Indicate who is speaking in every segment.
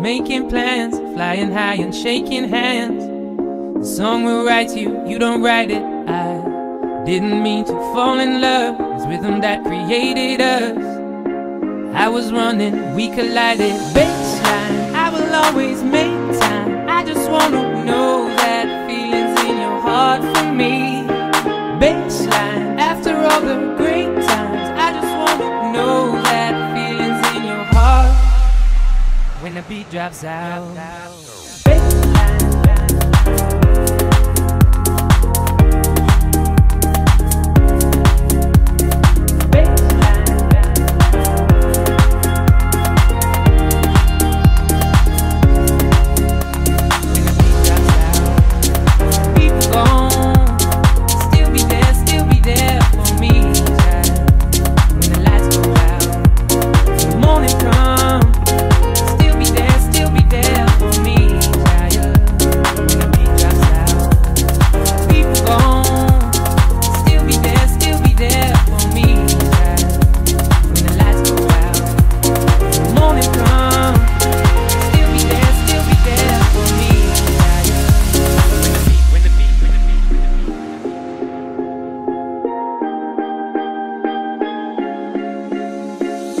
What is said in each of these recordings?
Speaker 1: making plans, flying high and shaking hands. The song will write you, you don't write it. I didn't mean to fall in love. It's rhythm that created us. I was running, we collided. Baseline, I will always make time. I just wanna know that feeling's in your heart for me. Baseline, after all the great times, I just wanna know that feeling's in your heart when the beat drops out.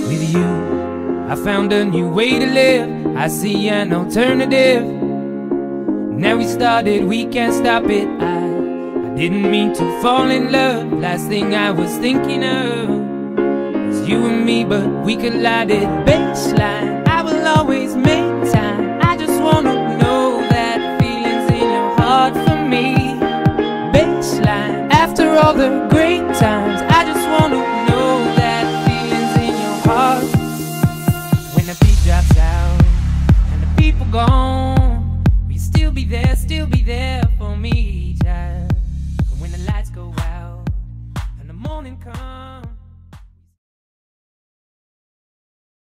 Speaker 1: With you, I found a new way to live. I see an alternative. Now we started, we can't stop it. I didn't mean to fall in love. Last thing I was thinking of was you and me, but we collided. Baseline, I will always make time. I just wanna know that feeling's in your heart for me. Baseline, after all the great times, I just wanna know that feeling's in your heart when the beat drops out and the people gone. Will you still be there for me, child? And when the lights go out and the morning comes.